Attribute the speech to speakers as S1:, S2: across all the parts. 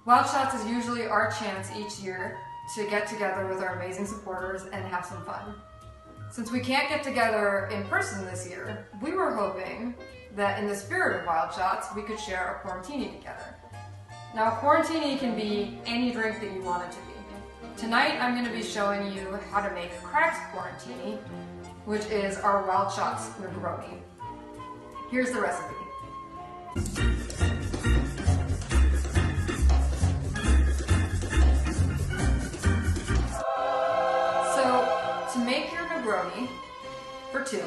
S1: Wild Shots is usually our chance each year to get together with our amazing supporters and have some fun. Since we can't get together in person this year, we were hoping that in the spirit of Wild Shots, we could share a quarantini together. Now, a quarantini can be any drink that you want it to be. Tonight, I'm going to be showing you how to make Crag's quarantini, which is our Wild Shots Negroni. Here's the recipe. So, to make your Negroni for two,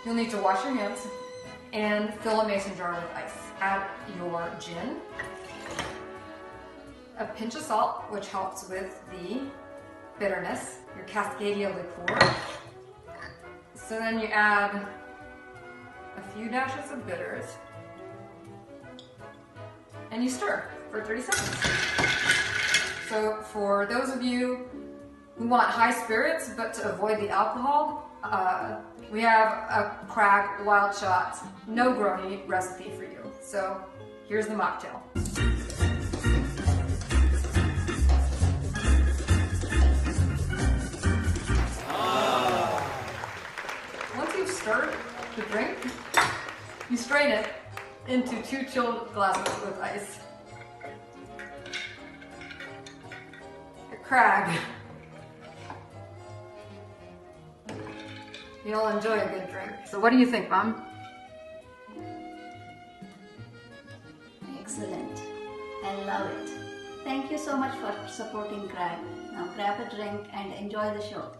S1: you'll need to wash your hands and fill a mason jar with ice. Add your gin, a pinch of salt, which helps with the bitterness, your Cascadia liqueur. So then you add a few dashes of bitters, and you stir for 30 seconds. So for those of you who want high spirits but to avoid the alcohol, we have a Crag Wild Shots Negroni recipe for you. So here's the mocktail. Once you've stirred the drink, you strain it into 2 chilled glasses with ice. Crag. You'll enjoy a good drink. So what do you think, Mom?
S2: Excellent. I love it. Thank you so much for supporting Crag. Now grab a drink and enjoy the show.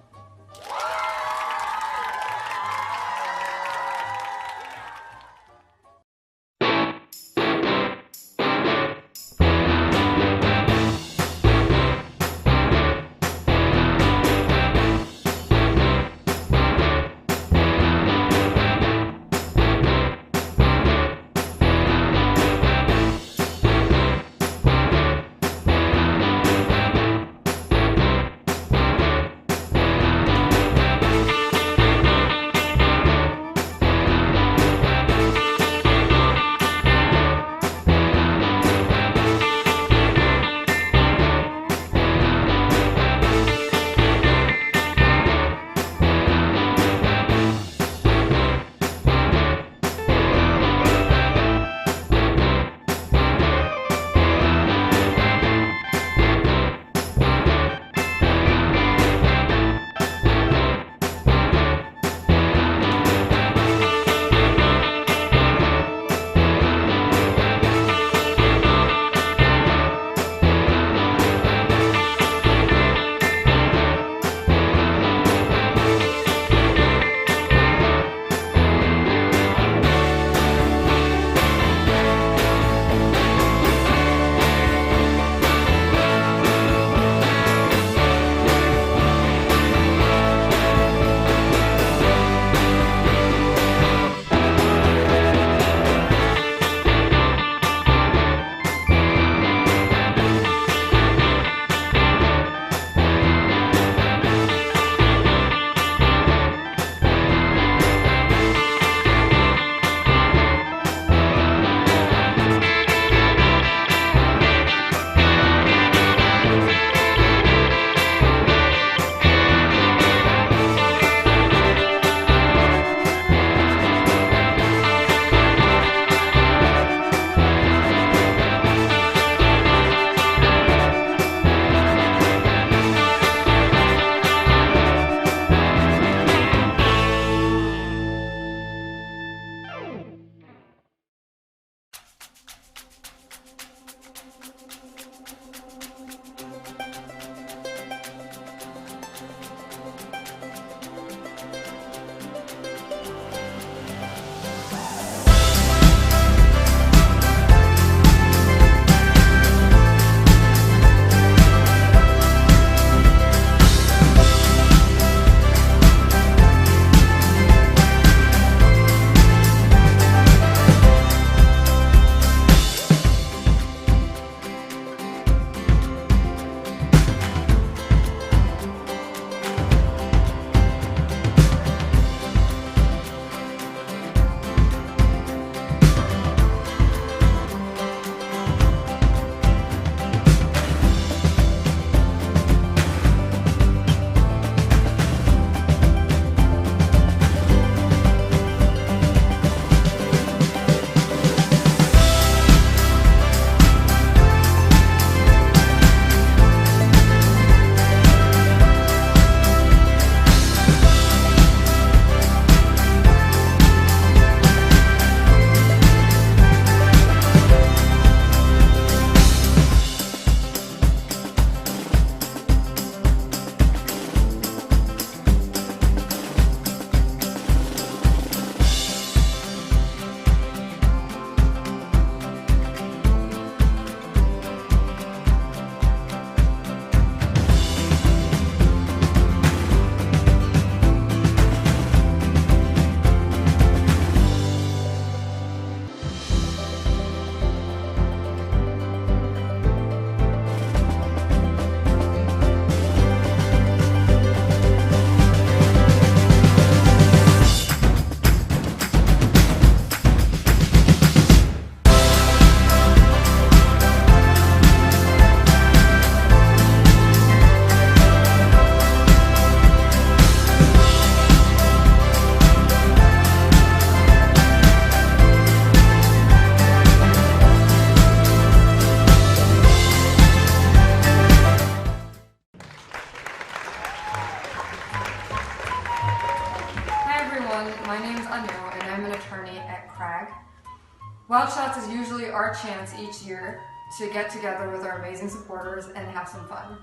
S1: Wild Shots is usually our chance each year to get together with our amazing supporters and have some fun.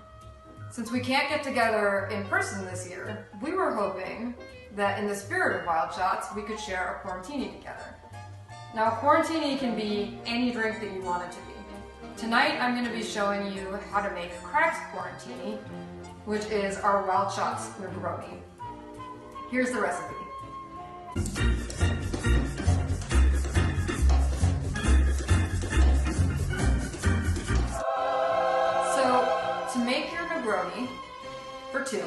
S1: Since we can't get together in person this year, we were hoping that in the spirit of Wild Shots, we could share a quarantini together. Now, a quarantini can be any drink that you want it to be. Tonight, I'm going to be showing you how to make Crag's quarantini, which is our Wild Shots Negroni. Here's the recipe. So, to make your Negroni for two,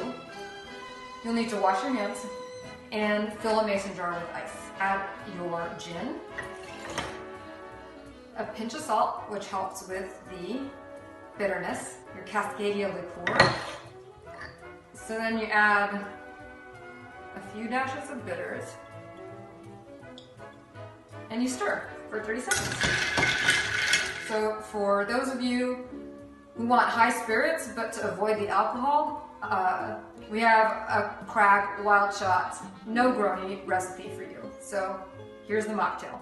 S1: you'll need to wash your hands and fill a mason jar with ice. Add your gin, a pinch of salt, which helps with the bitterness, your Cascadia liqueur. So then you add a few dashes of bitters, and you stir for 30 seconds. So for those of you who want high spirits but to avoid the alcohol, we have a Crag Wild Shot Negroni recipe for you. So here's the mocktail.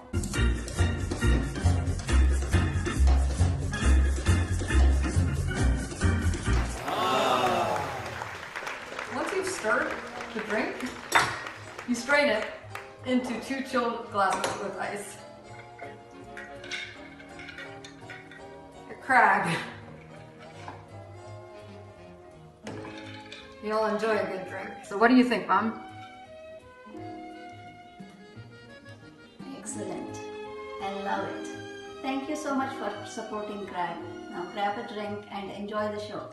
S1: Once you've stirred the drink, you strain it into 2 chilled glasses with ice. Crag. You'll enjoy a good drink. So what do you think, Mom?
S2: Excellent. I love it. Thank you so much for supporting Crag. Now grab a drink and enjoy the show.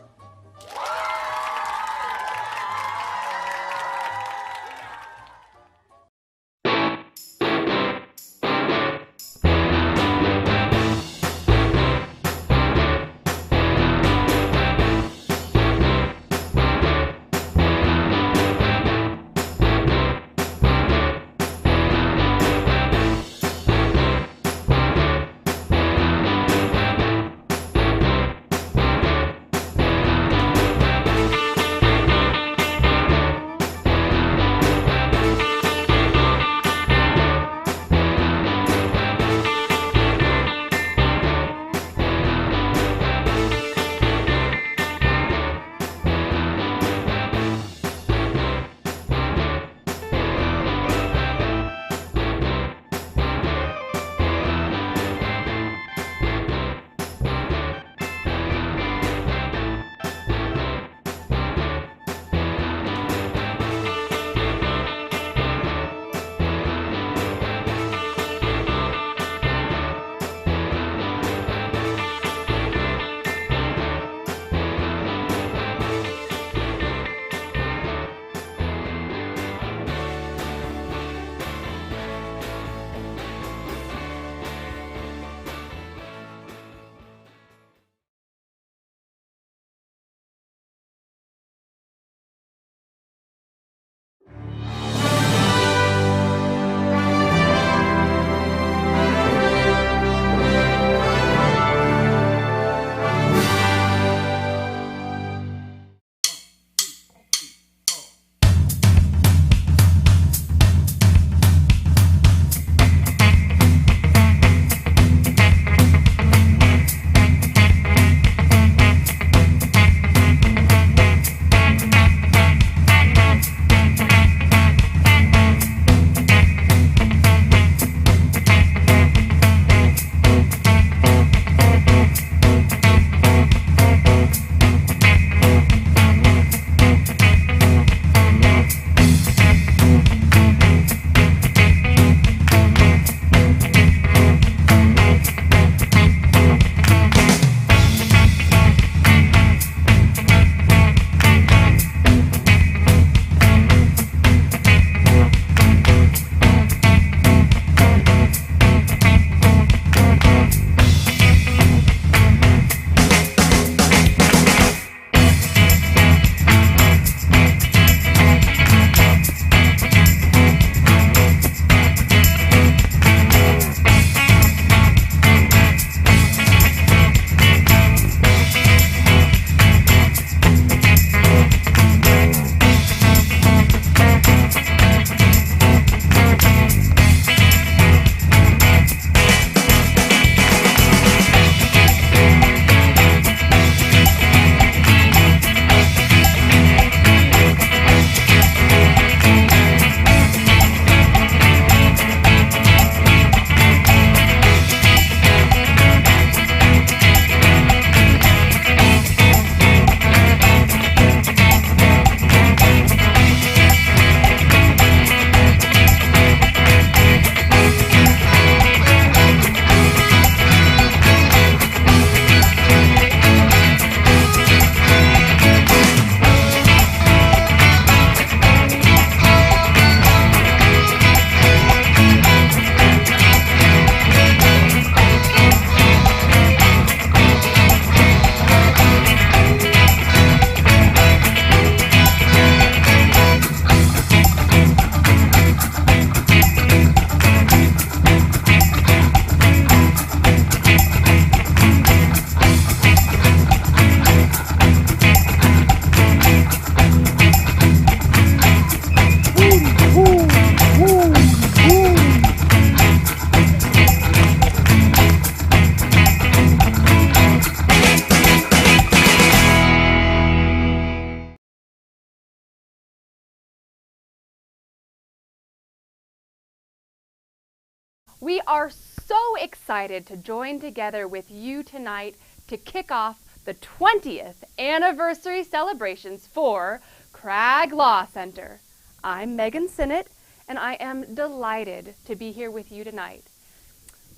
S3: We are so excited to join together with you tonight to kick off the 20th anniversary celebrations for Crag Law Center. I'm Megan Sinnott, and I am delighted to be here with you tonight.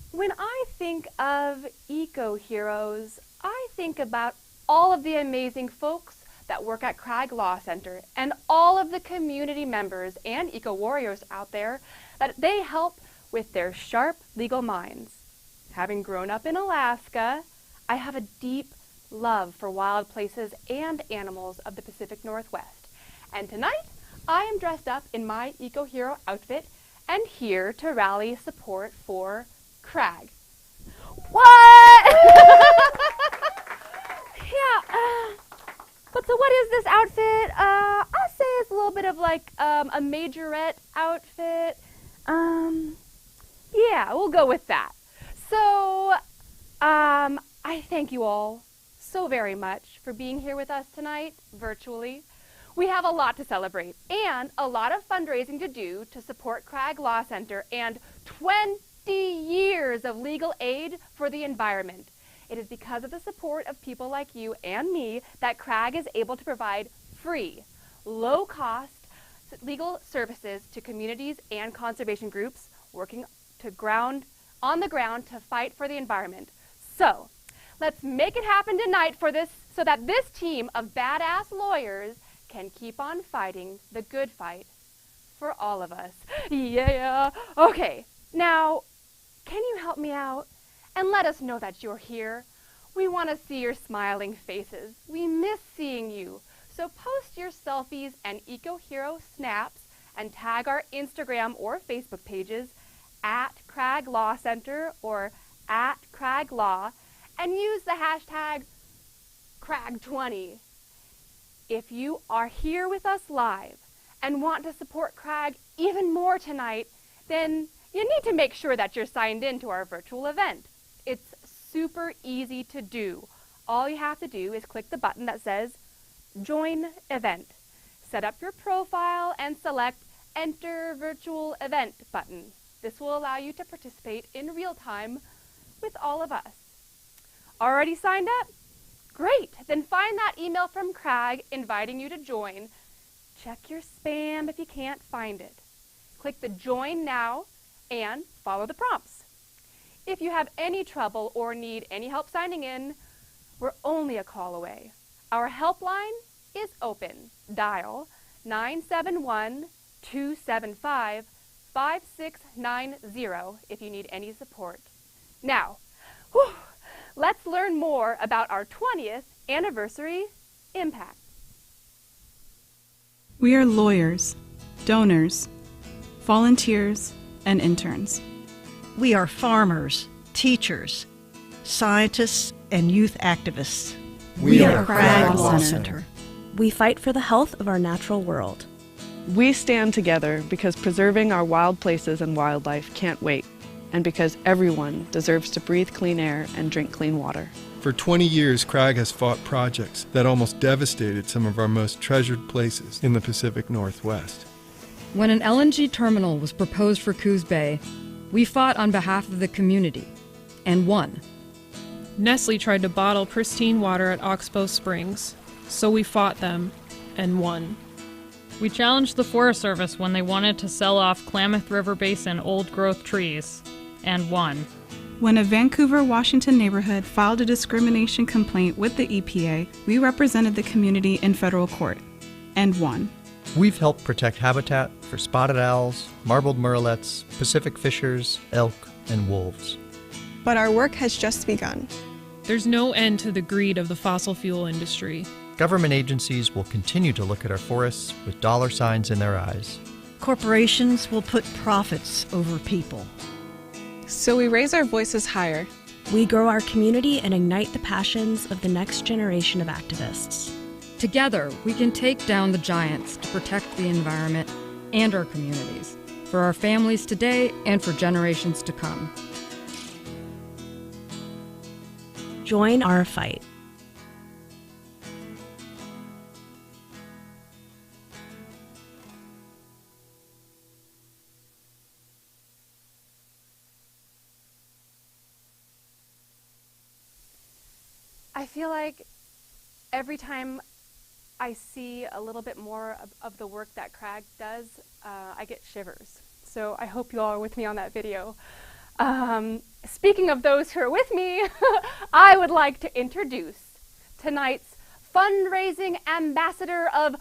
S3: When I think of eco-heroes, I think about all of the amazing folks that work at Crag Law Center and all of the community members and eco-warriors out there that they help with their sharp legal minds. Having grown up in Alaska, I have a deep love for wild places and animals of the Pacific Northwest. And tonight, I am dressed up in my eco-hero outfit and here to rally support for Crag. What? Yeah. But so what is this outfit? I'll say it's a little bit of like a majorette outfit. Yeah, we'll go with that. So, I thank you all so very much for being here with us tonight, virtually. We have a lot to celebrate and a lot of fundraising to do to support Crag Law Center and 20 years of legal aid for the environment. It is because of the support of people like you and me that Crag is able to provide free, low-cost legal services to communities and conservation groups working on the ground to fight for the environment. So, let's make it happen tonight so that this team of badass lawyers can keep on fighting the good fight for all of us. Yeah. Okay, now, can you help me out and let us know that you're here? We want to see your smiling faces. We miss seeing you. So post your selfies and eco-hero snaps and tag our Instagram or Facebook pages at Crag Law Center or at Crag Law and use the hashtag Crag20. If you are here with us live and want to support Crag even more tonight, then you need to make sure that you're signed in to our virtual event. It's super easy to do. All you have to do is click the button that says Join Event. Set up your profile and select Enter Virtual Event button. This will allow you to participate in real time with all of us. Already signed up? Great! Then find that email from Crag inviting you to join. Check your spam if you can't find it. Click the Join Now and follow the prompts. If you have any trouble or need any help signing in, we're only a call away. Our helpline is open. Dial 971-275-5690 if you need any support. Now, let's learn more about our 20th anniversary impact.
S4: We are lawyers, donors, volunteers, and interns.
S5: We are farmers, teachers, scientists, and youth activists.
S6: We are Crag
S5: Law
S6: Center. We fight for the health of our natural world.
S7: We stand together because preserving our wild places and wildlife can't wait, and because everyone deserves to breathe clean air and drink clean water.
S8: For 20 years, Crag has fought projects that almost devastated some of our most treasured places in the Pacific Northwest.
S9: When an LNG terminal was proposed for Coos Bay, we fought on behalf of the community, and won.
S10: Nestle tried to bottle pristine water at Oxbow Springs, so we fought them and won.
S11: We challenged the Forest Service when they wanted to sell off Klamath River Basin old-growth trees, and won.
S4: When a Vancouver, Washington neighborhood filed a discrimination complaint with the EPA, we represented the community in federal court, and won.
S6: We've helped protect habitat for spotted owls, marbled murrelets, Pacific fishers, elk, and wolves.
S12: But our work has just begun.
S10: There's no end to the greed of the fossil fuel industry.
S6: Government agencies will continue to look at our forests with dollar signs in their eyes.
S5: Corporations will put profits over people.
S12: So we raise our voices higher.
S13: We grow our community and ignite the passions of the next generation of activists.
S9: Together, we can take down the giants to protect the environment and our communities, for our families today and for generations to come.
S13: Join our fight.
S3: I feel like every time I see a little bit more of the work that Crag does, I get shivers. So I hope you all are with me on that video. Speaking of those who are with me, I would like to introduce tonight's fundraising ambassador of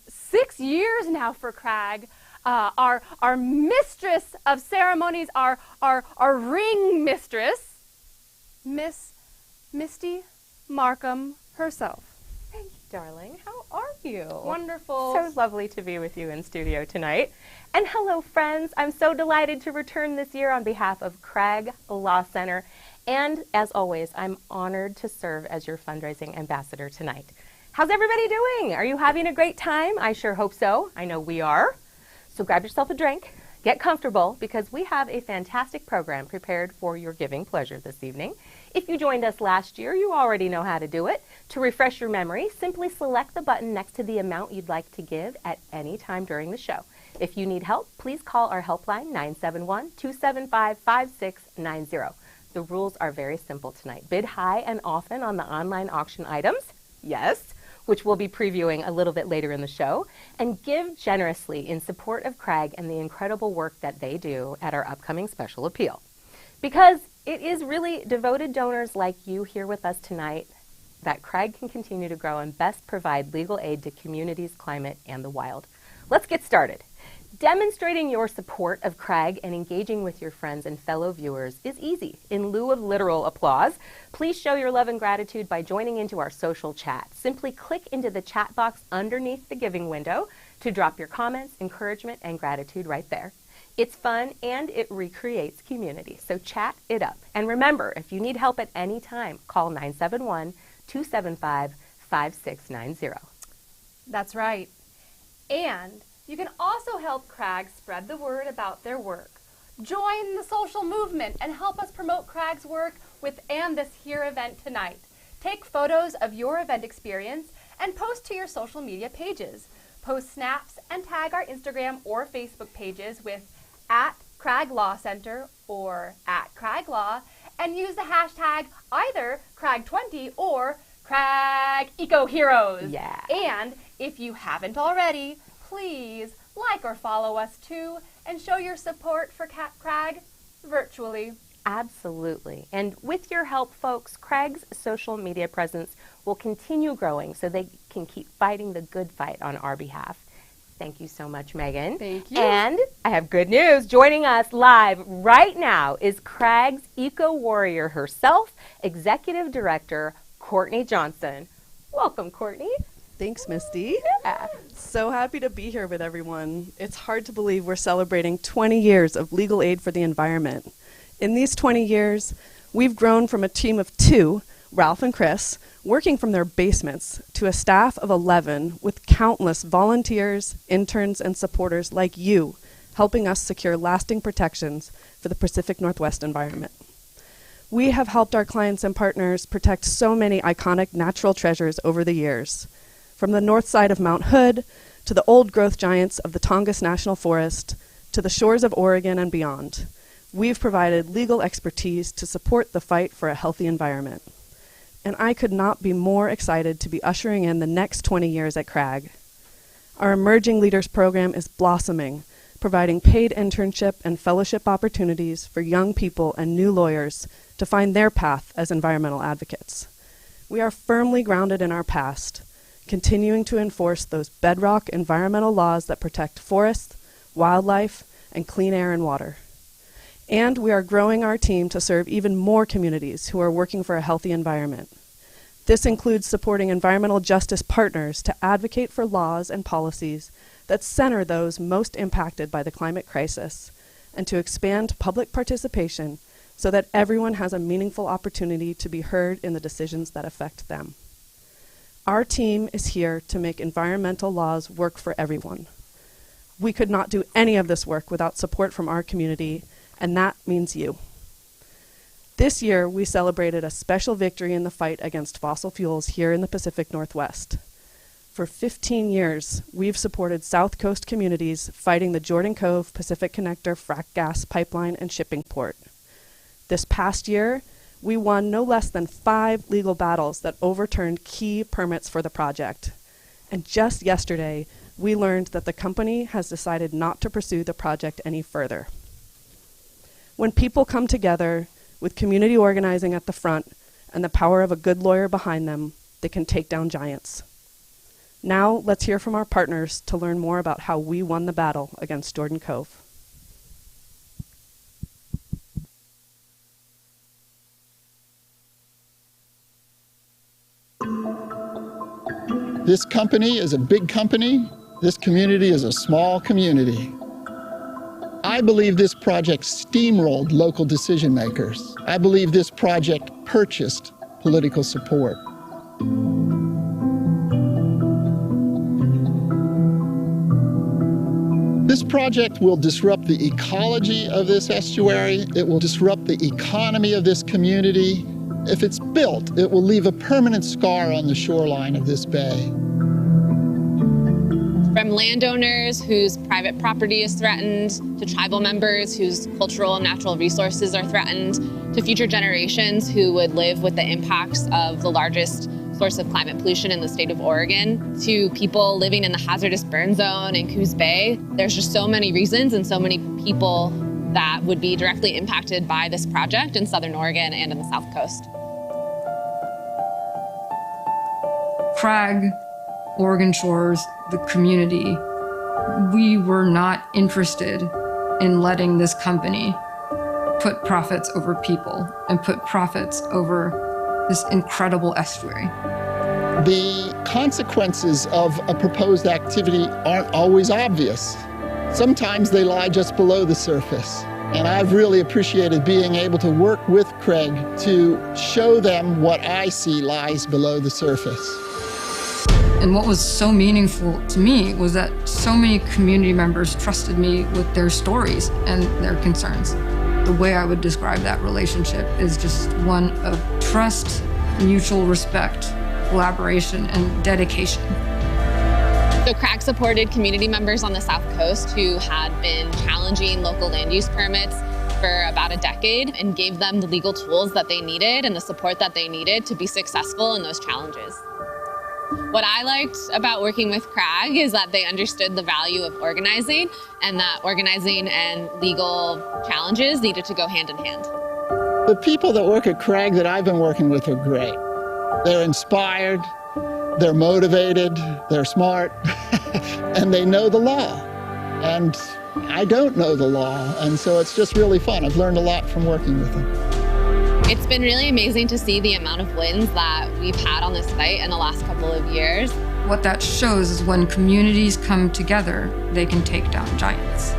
S3: 6 years now for Crag, our mistress of ceremonies, our ring mistress, Miss Misty Markham herself.
S14: Thank you, darling. How are you?
S3: Wonderful.
S14: So lovely to be with you in studio tonight. And hello, friends. I'm so delighted to return this year on behalf of Crag Law Center. And as always, I'm honored to serve as your fundraising ambassador tonight. How's everybody doing? Are you having a great time? I sure hope so. I know we are. So grab yourself a drink, get comfortable, because we have a fantastic program prepared for your giving pleasure this evening. If you joined us last year, you already know how to do it. To refresh your memory, simply select the button next to the amount you'd like to give at any time during the show. If you need help, please call our helpline 971-275-5690. The rules are very simple tonight. Bid high and often on the online auction items, yes, which we'll be previewing a little bit later in the show, and give generously in support of Crag and the incredible work that they do at our upcoming special appeal. Because it is really devoted donors like you here with us tonight that Crag can continue to grow and best provide legal aid to communities, climate, and the wild. Let's get started. Demonstrating your support of Crag and engaging with your friends and fellow viewers is easy. In lieu of literal applause, please show your love and gratitude by joining into our social chat. Simply click into the chat box underneath the giving window to drop your comments, encouragement, and gratitude right there. It's fun and it recreates community, so chat it up. And remember, if you need help at any time, call 971-275-5690.
S3: That's right. And you can also help Crag spread the word about their work. Join the social movement and help us promote Crag's work and this here event tonight. Take photos of your event experience and post to your social media pages. Post snaps and tag our Instagram or Facebook pages with @CragLawCenter or @CragLaw, and use the hashtag either Crag20 or CragEcoHeroes.
S14: Yeah.
S3: And if you haven't already, please like or follow us too and show your support for Crag virtually.
S14: Absolutely. And with your help, folks, Crag's social media presence will continue growing so they can keep fighting the good fight on our behalf. Thank you so much, Megan.
S3: Thank you.
S14: And I have good news. Joining us live right now is Crag's eco warrior herself, Executive Director Courtney Johnson. Welcome, Courtney.
S7: Thanks, Misty.
S14: Yeah.
S7: So happy to be here with everyone. It's hard to believe we're celebrating 20 years of legal aid for the environment. In these 20 years, we've grown from a team of 2, Ralph and Chris, working from their basements, to a staff of 11 with countless volunteers, interns, and supporters like you, helping us secure lasting protections for the Pacific Northwest environment. We have helped our clients and partners protect so many iconic natural treasures over the years, from the north side of Mount Hood to the old growth giants of the Tongass National Forest to the shores of Oregon and beyond. We've provided legal expertise to support the fight for a healthy environment. And I could not be more excited to be ushering in the next 20 years at Crag. Our Emerging Leaders program is blossoming, providing paid internship and fellowship opportunities for young people and new lawyers to find their path as environmental advocates. We are firmly grounded in our past, continuing to enforce those bedrock environmental laws that protect forests, wildlife, and clean air and water. And we are growing our team to serve even more communities who are working for a healthy environment. This includes supporting environmental justice partners to advocate for laws and policies that center those most impacted by the climate crisis, and to expand public participation so that everyone has a meaningful opportunity to be heard in the decisions that affect them. Our team is here to make environmental laws work for everyone. We could not do any of this work without support from our community, and that means you. This year, we celebrated a special victory in the fight against fossil fuels here in the Pacific Northwest. For 15 years, we've supported South Coast communities fighting the Jordan Cove Pacific Connector frack gas pipeline and shipping port. This past year, we won no less than 5 legal battles that overturned key permits for the project. And just yesterday, we learned that the company has decided not to pursue the project any further. When people come together with community organizing at the front and the power of a good lawyer behind them, they can take down giants. Now, let's hear from our partners to learn more about how we won the battle against Jordan Cove.
S15: This company is a big company. This community is a small community. I believe this project steamrolled local decision makers. I believe this project purchased political support. This project will disrupt the ecology of this estuary. It will disrupt the economy of this community. If it's built, it will leave a permanent scar on the shoreline of this bay.
S16: From landowners whose private property is threatened, to tribal members whose cultural and natural resources are threatened, to future generations who would live with the impacts of the largest source of climate pollution in the state of Oregon, to people living in the hazardous burn zone in Coos Bay. There's just so many reasons and so many people that would be directly impacted by this project in Southern Oregon and in the South Coast.
S9: Crag, Oregon Shores, the community, we were not interested in letting this company put profits over people and put profits over this incredible estuary.
S15: The consequences of a proposed activity aren't always obvious. Sometimes they lie just below the surface. And I've really appreciated being able to work with Crag to show them what I see lies below the surface.
S9: And what was so meaningful to me was that so many community members trusted me with their stories and their concerns. The way I would describe that relationship is just one of trust, mutual respect, collaboration, and dedication.
S16: So Crag supported community members on the South Coast who had been challenging local land use permits for about a decade and gave them the legal tools that they needed and the support that they needed to be successful in those challenges. What I liked about working with Crag is that they understood the value of organizing and that organizing and legal challenges needed to go hand in hand.
S15: The people that work at Crag that I've been working with are great. They're inspired, they're motivated, they're smart, and they know the law. And I don't know the law, and so it's just really fun. I've learned a lot from working with them.
S16: It's been really amazing to see the amount of wins that we've had on this site in the last couple of years.
S9: What that shows is when communities come together, they can take down giants.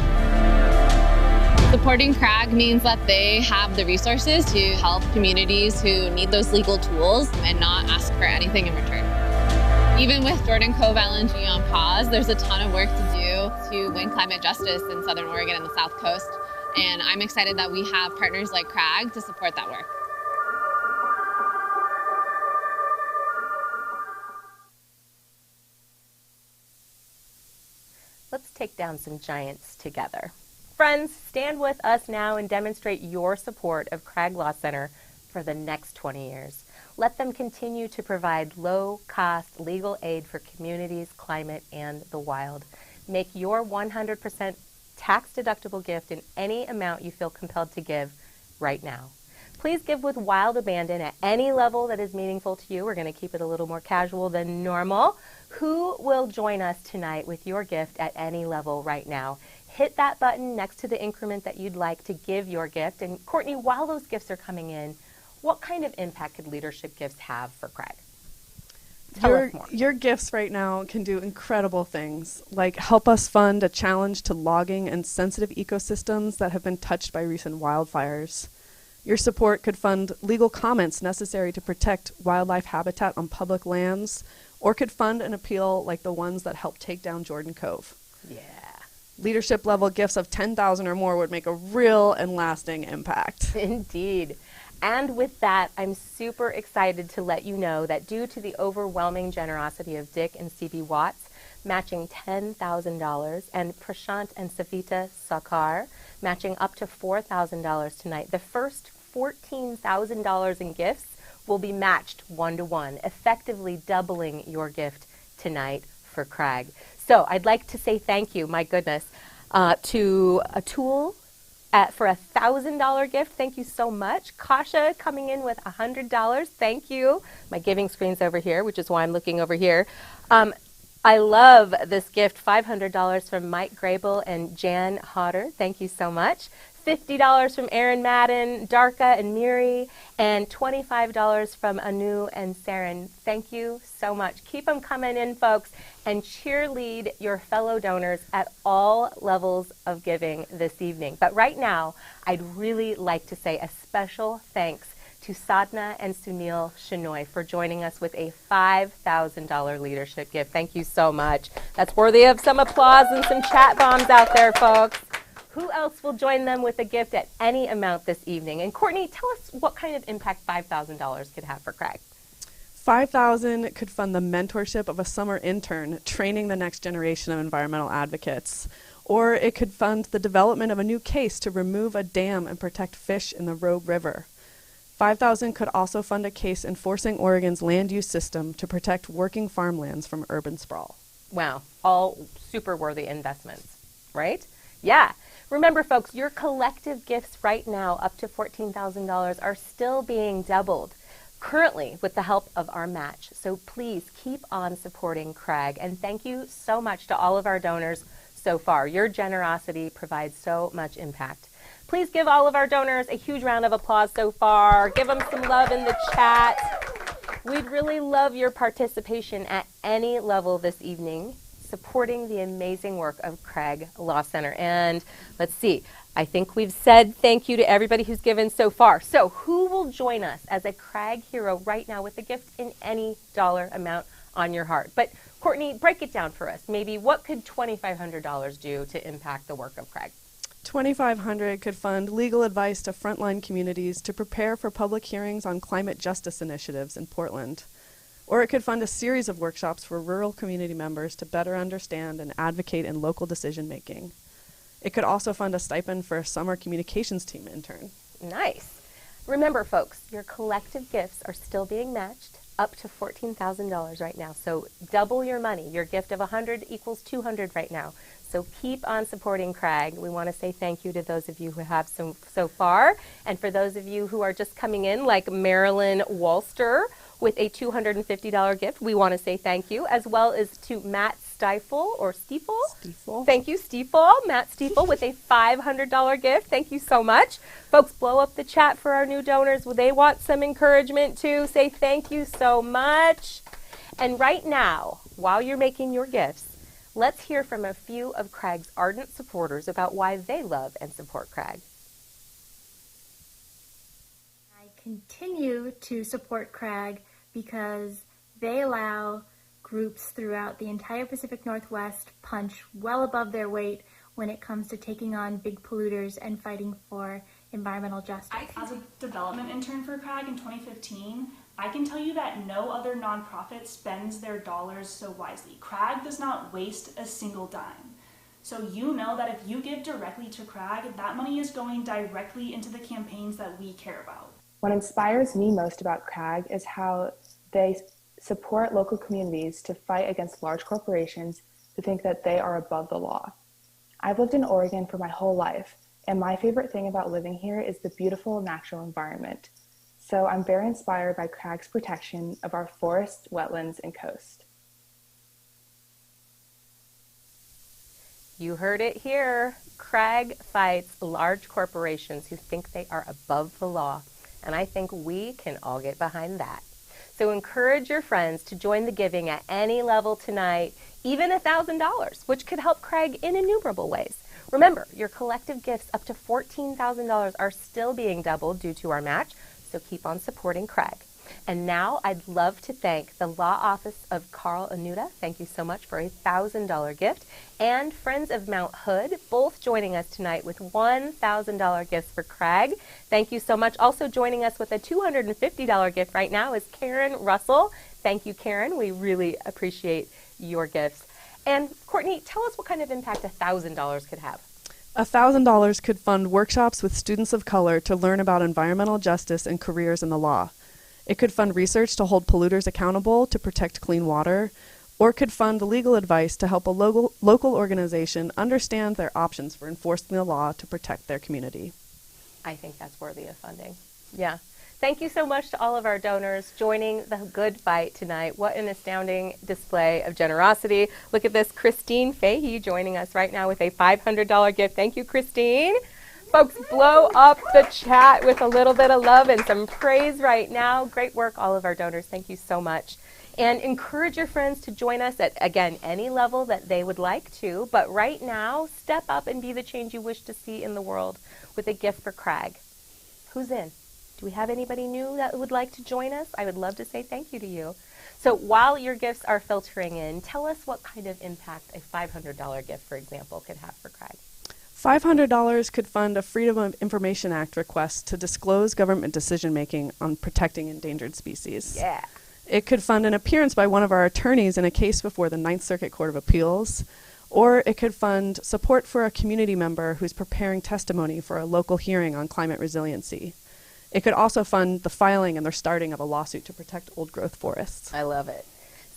S16: Supporting Crag means that they have the resources to help communities who need those legal tools and not ask for anything in return. Even with Jordan Cove LNG on pause, there's a ton of work to do to win climate justice in Southern Oregon and the South Coast. And I'm excited that we have partners like Crag to support that work.
S14: Let's take down some giants together. Friends, stand with us now and demonstrate your support of Crag Law Center for the next 20 years. Let them continue to provide low-cost legal aid for communities, climate, and the wild. Make your 100% tax-deductible gift in any amount you feel compelled to give right now. Please give with wild abandon at any level that is meaningful to you. We're going to keep it a little more casual than normal. Who will join us tonight with your gift at any level right now? Hit that button next to the increment that you'd like to give your gift. And Courtney, while those gifts are coming in, what kind of impact could leadership gifts have for Crag? Tell us more.
S7: Your gifts right now can do incredible things, like help us fund a challenge to logging and sensitive ecosystems that have been touched by recent wildfires. Your support could fund legal comments necessary to protect wildlife habitat on public lands, or could fund an appeal like the ones that helped take down Jordan Cove.
S14: Yeah.
S7: Leadership level gifts of $10,000 or more would make a real and lasting impact.
S14: Indeed. And with that, I'm super excited to let you know that due to the overwhelming generosity of Dick and CB Watts, matching $10,000, and Prashant and Savita Sakar, matching up to $4,000 tonight, the first $14,000 in gifts will be matched 1-to-1, effectively doubling your gift tonight for Crag. So I'd like to say thank you, my goodness, to a tool for a $1,000 gift. Thank you so much. Kasha coming in with $100. Thank you. My giving screen's over here, which is why I'm looking over here. I love this gift, $500 from Mike Grable and Jan Hodder. Thank you so much. $50 from Aaron Madden, Darka and Miri, and $25 from Anu and Saren. Thank you so much. Keep them coming in, folks, and cheerlead your fellow donors at all levels of giving this evening. But right now, I'd really like to say a special thanks to Sadhna and Sunil Shenoy for joining us with a $5,000 leadership gift. Thank you so much. That's worthy of some applause and some chat bombs out there, folks. Who else will join them with a gift at any amount this evening? And Courtney, tell us what kind of impact $5,000 could have for Crag.
S7: $5,000 could fund the mentorship of a summer intern training the next generation of environmental advocates. Or it could fund the development of a new case to remove a dam and protect fish in the Rogue River. $5,000 could also fund a case enforcing Oregon's land use system to protect working farmlands from urban sprawl.
S14: Wow, all super worthy investments, right? Yeah. Remember, folks, your collective gifts right now, up to $14,000, are still being doubled currently with the help of our match. So please keep on supporting Crag. And thank you so much to all of our donors so far. Your generosity provides so much impact. Please give all of our donors a huge round of applause so far. Give them some love in the chat. We'd really love your participation at any level this evening, supporting the amazing work of Crag Law Center. And let's see, I think we've said thank you to everybody who's given so far. So who will join us as a Crag hero right now with a gift in any dollar amount on your heart? But Courtney, break it down for us. Maybe what could $2,500 do to impact the work of Crag?
S7: $2,500 could fund legal advice to frontline communities to prepare for public hearings on climate justice initiatives in Portland. Or it could fund a series of workshops for rural community members to better understand and advocate in local decision making. It could also fund a stipend for a summer communications team intern.
S14: Nice. Remember, folks, your collective gifts are still being matched up to $14,000 right now. So double your money. Your gift of $100 equals $200 right now. So keep on supporting Crag. We want to say thank you to those of you who have so far. And for those of you who are just coming in, like Marilyn Walster, with a $250 gift, we want to say thank you, as well as to Matt Stiefel, or Stiefel.
S7: Stiefel.
S14: Thank you, Stiefel. Matt Stiefel with a $500 gift. Thank you so much. Folks, blow up the chat for our new donors. They want some encouragement too. Say thank you so much. And right now, while you're making your gifts, let's hear from a few of Crag's ardent supporters about why they love and support Crag.
S17: I continue to support Crag because they allow groups throughout the entire Pacific Northwest punch well above their weight when it comes to taking on big polluters and fighting for environmental justice.
S18: As a development intern for Crag in 2015, I can tell you that no other nonprofit spends their dollars so wisely. Crag does not waste a single dime. So you know that if you give directly to Crag, that money is going directly into the campaigns that we care about.
S19: What inspires me most about Crag is how they support local communities to fight against large corporations who think that they are above the law. I've lived in Oregon for my whole life, and my favorite thing about living here is the beautiful natural environment. So I'm very inspired by Crag's protection of our forests, wetlands, and coast.
S14: You heard it here. Crag fights large corporations who think they are above the law. And I think we can all get behind that. So encourage your friends to join the giving at any level tonight, even $1,000, which could help Crag in innumerable ways. Remember, your collective gifts up to $14,000 are still being doubled due to our match, so keep on supporting Crag. And now I'd love to thank the Law Office of Carl Anuta. Thank you so much for a $1,000 gift. And Friends of Mount Hood, both joining us tonight with $1,000 gifts for Crag. Thank you so much. Also joining us with a $250 gift right now is Karen Russell. Thank you, Karen. We really appreciate your gifts. And Courtney, tell us what kind of impact $1,000 could have.
S7: $1,000 could fund workshops with students of color to learn about environmental justice and careers in the law. It could fund research to hold polluters accountable to protect clean water, or could fund legal advice to help a local organization understand their options for enforcing the law to protect their community.
S14: I think that's worthy of funding. Yeah. Thank you so much to all of our donors joining the good fight tonight. What an astounding display of generosity. Look at this, Christine Fahey joining us right now with a $500 gift. Thank you, Christine. Folks, blow up the chat with a little bit of love and some praise right now. Great work, all of our donors. Thank you so much. And encourage your friends to join us at, again, any level that they would like to. But right now, step up and be the change you wish to see in the world with a gift for Crag. Who's in? Do we have anybody new that would like to join us? I would love to say thank you to you. So while your gifts are filtering in, tell us what kind of impact a $500 gift, for example, could have for Crag.
S7: $500 could fund a Freedom of Information Act request to disclose government decision-making on protecting endangered species.
S14: Yeah.
S7: It could fund an appearance by one of our attorneys in a case before the Ninth Circuit Court of Appeals, or it could fund support for a community member who's preparing testimony for a local hearing on climate resiliency. It could also fund the filing and the starting of a lawsuit to protect old-growth forests.
S14: I love it.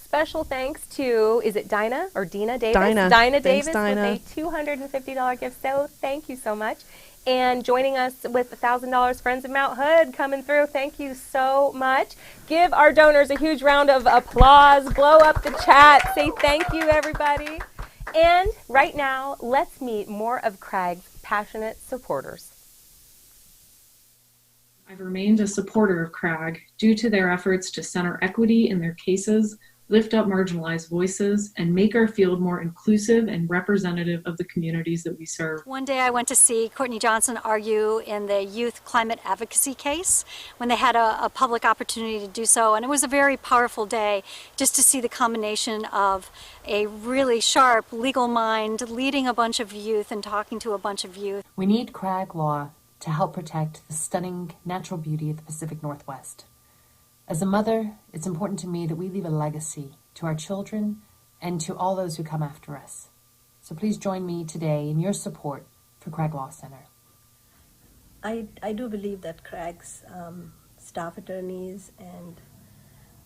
S14: Special thanks to, is it Dinah or Dina Davis?
S7: Dinah.
S14: Dinah
S7: Thanks,
S14: Davis
S7: Dinah.
S14: with a $250 gift. So thank you so much. And joining us with $1,000, Friends of Mount Hood coming through. Thank you so much. Give our donors a huge round of applause. Blow up the chat. Say thank you, everybody. And right now, let's meet more of Crag's passionate supporters.
S20: I've remained a supporter of Crag due to their efforts to center equity in their cases, lift up marginalized voices, and make our field more inclusive and representative of the communities that we serve.
S21: One day I went to see Courtney Johnson argue in the youth climate advocacy case when they had a public opportunity to do so, and it was a very powerful day just to see the combination of a really sharp legal mind leading a bunch of youth and talking to a bunch of youth.
S22: We need Crag law to help protect the stunning natural beauty of the Pacific Northwest. As a mother, it's important to me that we leave a legacy to our children and to all those who come after us. So please join me today in your support for Crag Law Center.
S23: I do believe that Crag's staff attorneys and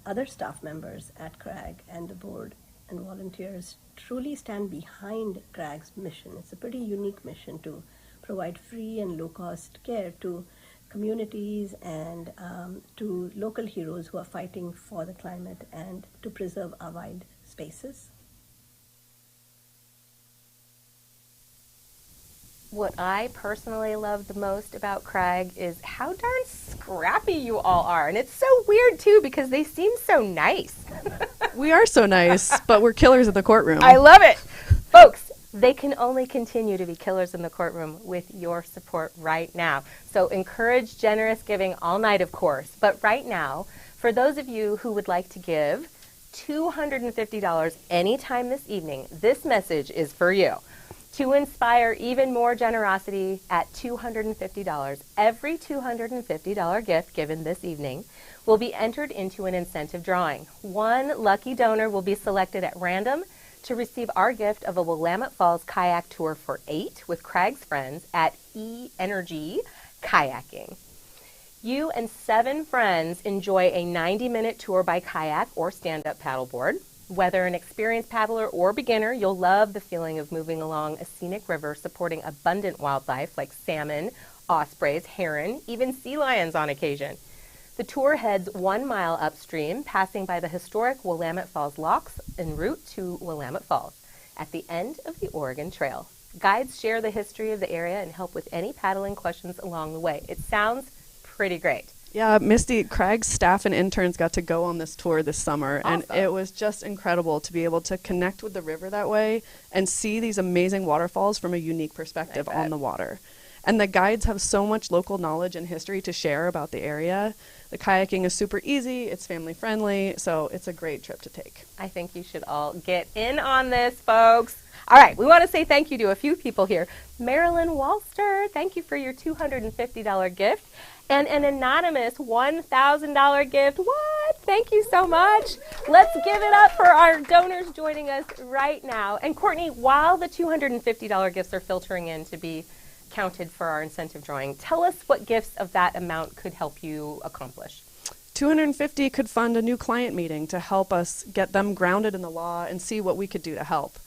S23: other staff members at Crag and the board and volunteers truly stand behind Crag's mission. It's a pretty unique mission to provide free and low-cost care to communities and to local heroes who are fighting for the climate and to preserve our wild spaces.
S14: What I personally love the most about Crag is how darn scrappy you all are. And it's so weird, too, because they seem so nice.
S7: We are so nice, but we're killers in the courtroom.
S14: I love it. Folks, they can only continue to be killers in the courtroom with your support right now. So encourage generous giving all night, of course. But right now, for those of you who would like to give $250 anytime this evening, this message is for you. To inspire even more generosity at $250, every $250 gift given this evening will be entered into an incentive drawing. One lucky donor will be selected at random to receive our gift of a Willamette Falls kayak tour for 8 with Crag's friends at E-Energy Kayaking. You and 7 friends enjoy a 90-minute tour by kayak or stand-up paddleboard. Whether an experienced paddler or beginner, you'll love the feeling of moving along a scenic river supporting abundant wildlife like salmon, ospreys, heron, even sea lions on occasion. The tour heads 1 mile upstream, passing by the historic Willamette Falls locks en route to Willamette Falls at the end of the Oregon Trail. Guides share the history of the area and help with any paddling questions along the way. It sounds pretty great.
S7: Yeah, Misty, Crag's staff and interns got to go on this tour this summer,
S14: Awesome.
S7: and it was just incredible to be able to connect with the river that way and see these amazing waterfalls from a unique perspective on the water. And the guides have so much local knowledge and history to share about the area. The kayaking is super easy, it's family friendly, so it's a great trip to take.
S14: I think you should all get in on this, folks. All right, we want to say thank you to a few people here. Marilyn Walster, thank you for your $250 gift. And an anonymous $1,000 gift. What? Thank you so much. Let's give it up for our donors joining us right now. And Courtney, while the $250 gifts are filtering in to be counted for our incentive drawing, tell us what gifts of that amount could help you accomplish.
S7: $250 could fund a new client meeting to help us get them grounded in the law and see what we could do to help.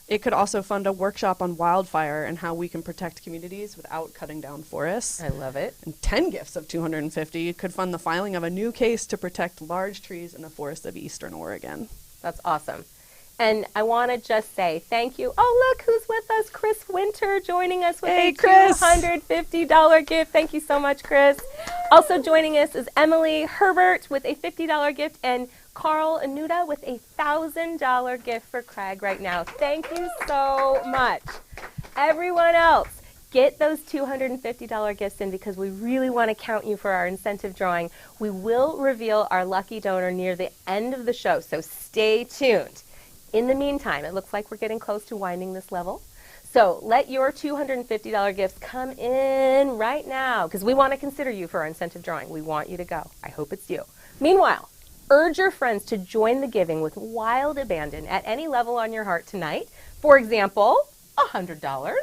S7: It could also fund a workshop on wildfire and how we can protect communities without cutting down forests.
S14: I love it.
S7: And 10 gifts of $250 could fund the filing of a new case to protect large trees in the forests of eastern Oregon.
S14: That's awesome. And I want to just say thank you. Oh, look who's with us. Chris Winter joining us with a $250 gift. Thank you so much, Chris. Also joining us is Emily Herbert with a $50 gift and Carl Anuda with a $1,000 gift for Crag right now. Thank you so much. Everyone else, get those $250 gifts in because we really want to count you for our incentive drawing. We will reveal our lucky donor near the end of the show, so stay tuned. In the meantime, it looks like we're getting close to winding this level. So let your $250 gifts come in right now because we want to consider you for our incentive drawing. We want you to go. I hope it's you. Meanwhile, urge your friends to join the giving with wild abandon at any level on your heart tonight. For example, $100.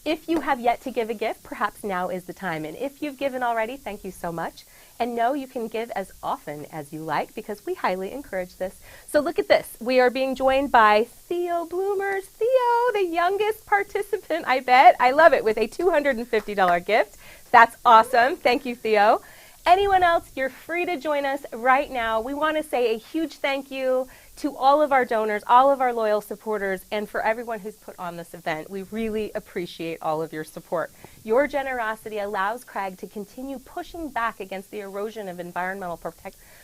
S14: If you have yet to give a gift, perhaps now is the time. And if you've given already, thank you so much. And know you can give as often as you like because we highly encourage this. So look at this. We are being joined by Theo Bloomers. Theo, the youngest participant, I bet. I love it, with a $250 gift. That's awesome. Thank you, Theo. Anyone else, you're free to join us right now. We want to say a huge thank you to all of our donors, all of our loyal supporters, and for everyone who's put on this event. We really appreciate all of your support. Your generosity allows Crag to continue pushing back against the erosion of environmental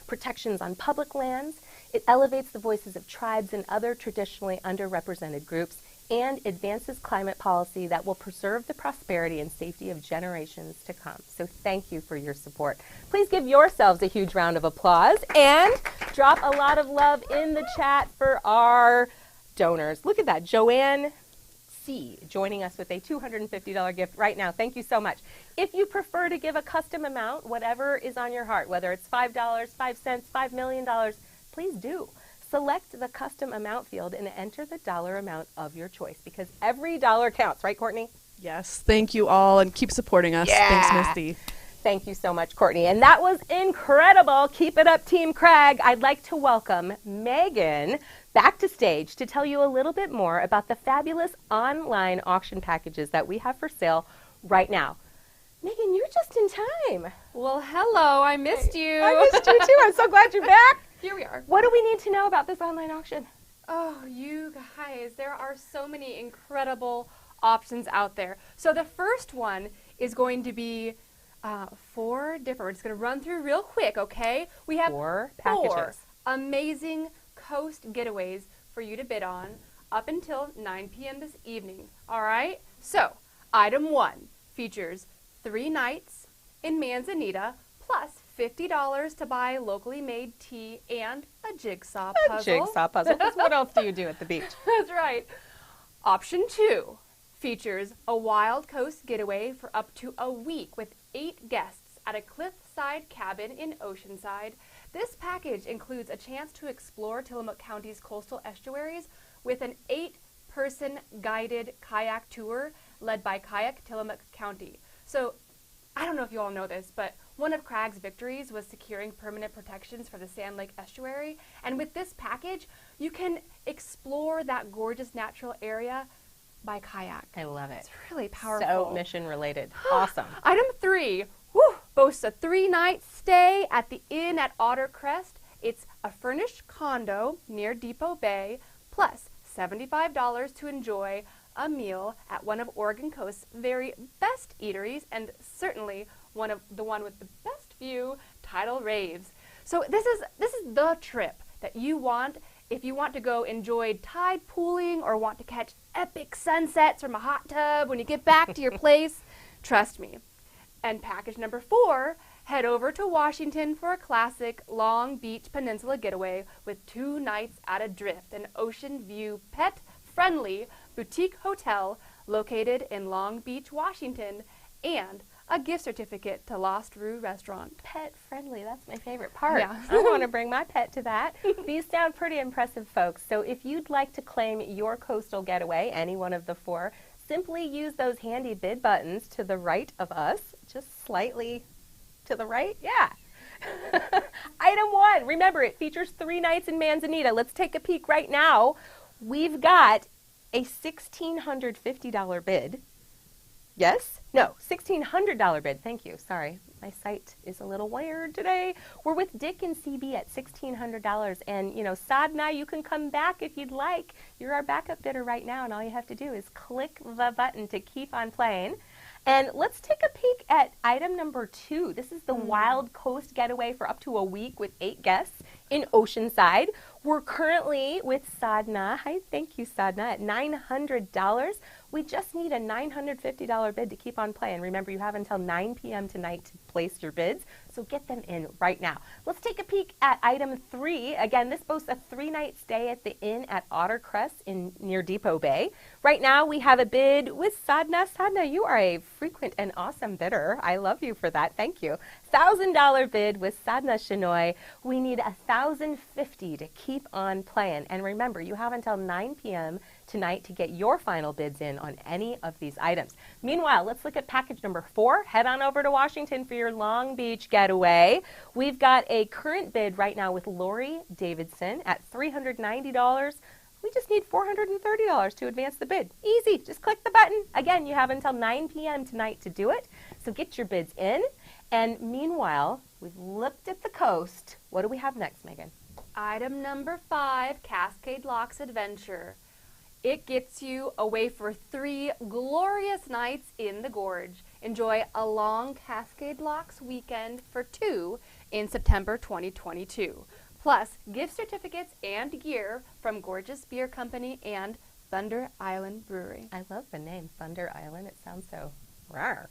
S14: protections on public lands. It elevates the voices of tribes and other traditionally underrepresented groups and advances climate policy that will preserve the prosperity and safety of generations to come. So thank you for your support. Please give yourselves a huge round of applause and drop a lot of love in the chat for our donors. Look at that, Joanne C. joining us with a $250 gift right now. Thank you so much. If you prefer to give a custom amount, whatever is on your heart, whether it's $5, 5 cents, $5 million, please do. Select the custom amount field and enter the dollar amount of your choice because every dollar counts, right, Courtney?
S7: Yes, thank you all and keep supporting us.
S14: Yeah.
S7: Thanks, Misty.
S14: Thank you so much, Courtney. And that was incredible. Keep it up, Team Crag. I'd like to welcome Megan back to stage to tell you a little bit more about the fabulous online auction packages that we have for sale right now. Megan, you're just in time.
S3: Well, hello. I missed you.
S14: I missed you too. I'm so glad you're back.
S3: Here we are.
S14: What do we need to know about this online auction?
S3: Oh, you guys, there are so many incredible options out there. So the first one is going to be 4 different. We're just going to run through real quick, okay? We have
S14: 4 packages.
S3: 4 amazing coast getaways for you to bid on up until 9 p.m. this evening, all right? So, item 1 features 3 nights in Manzanita plus $50 to buy locally made tea and a jigsaw puzzle.
S14: Jigsaw puzzle. What else do you do at the beach?
S3: That's right. Option 2 features a Wild Coast getaway for up to a week with 8 guests at a cliffside cabin in Oceanside. This package includes a chance to explore Tillamook County's coastal estuaries with an 8-person guided kayak tour led by Kayak Tillamook County. So, I don't know if you all know this, but one of Crag's victories was securing permanent protections for the Sand Lake estuary. And with this package, you can explore that gorgeous natural area by kayak.
S14: I love it.
S3: It's really powerful.
S14: So mission related. Awesome.
S3: Item 3 boasts a 3-night stay at the Inn at Otter Crest. It's a furnished condo near Depot Bay, plus $75 to enjoy a meal at one of Oregon Coast's very best eateries, and certainly the one with the best view, Tidal Raves. So this is the trip that you want if you want to go enjoy tide pooling or want to catch epic sunsets from a hot tub when you get back to your place. Trust me. And package number 4, head over to Washington for a classic Long Beach Peninsula getaway with 2 nights at Adrift, an ocean view pet-friendly boutique hotel located in Long Beach, Washington, and a gift certificate to Lost Rue Restaurant.
S14: Pet-friendly, that's my favorite part.
S3: Yeah.
S14: I want to bring my pet to that. These sound pretty impressive, folks. So if you'd like to claim your coastal getaway, any one of the 4, simply use those handy bid buttons to the right of us, just slightly to the right. Yeah. Item 1, remember it features 3 nights in Manzanita. Let's take a peek right now. We've got a $1,650 bid. Yes? No, $1,600 bid. Thank you. Sorry, my site is a little weird today. We're with Dick and CB at $1,600. And, you know, Sadna, you can come back if you'd like. You're our backup bidder right now, and all you have to do is click the button to keep on playing. And let's take a peek at item number 2. This is the Wild Coast getaway for up to a week with 8 guests in Oceanside. We're currently with Sadna. Hi, thank you, Sadna, at $900. We just need a $950 bid to keep on playing. Remember, you have until 9 p.m. tonight to place your bids, so get them in right now. Let's take a peek at item 3. Again, this boasts a 3-night stay at the inn at Otter Crest near Depot Bay. Right now, we have a bid with Sadna. Sadna, you are a frequent and awesome bidder. I love you for that. Thank you. $1,000 bid with Sadna Shinoy. We need $1,050 to keep on playing. And remember, you have until 9 p.m. tonight to get your final bids in on any of these items. Meanwhile, let's look at package number 4. Head on over to Washington for your Long Beach getaway. We've got a current bid right now with Lori Davidson at $390. We just need $430 to advance the bid. Easy, just click the button. Again, you have until 9 p.m. tonight to do it, so get your bids in. And meanwhile, we've looked at the coast. What do we have next, Megan?
S3: Item number 5, Cascade Locks Adventure. It gets you away for 3 glorious nights in the gorge. Enjoy a long Cascade Locks weekend for 2 in September 2022. Plus, gift certificates and gear from Gorgeous Beer Company and Thunder Island Brewery.
S14: I love the name, Thunder Island. It sounds so rawr.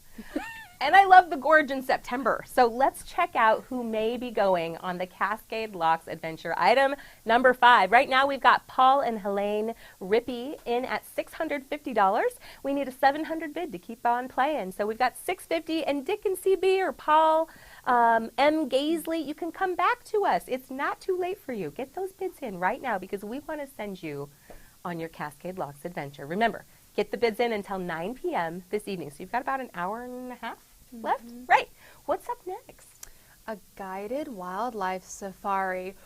S14: And I love the gorge in September. So let's check out who may be going on the Cascade Locks Adventure. Item number 5. Right now we've got Paul and Helene Rippey in at $650. We need a $700 bid to keep on playing. So we've got $650, and Dick and CB or Paul M. Gaisley, you can come back to us. It's not too late for you. Get those bids in right now because we want to send you on your Cascade Locks Adventure. Remember, get the bids in until 9 p.m. this evening. So you've got about an hour and a half left. Right. What's up next?
S3: A guided wildlife safari.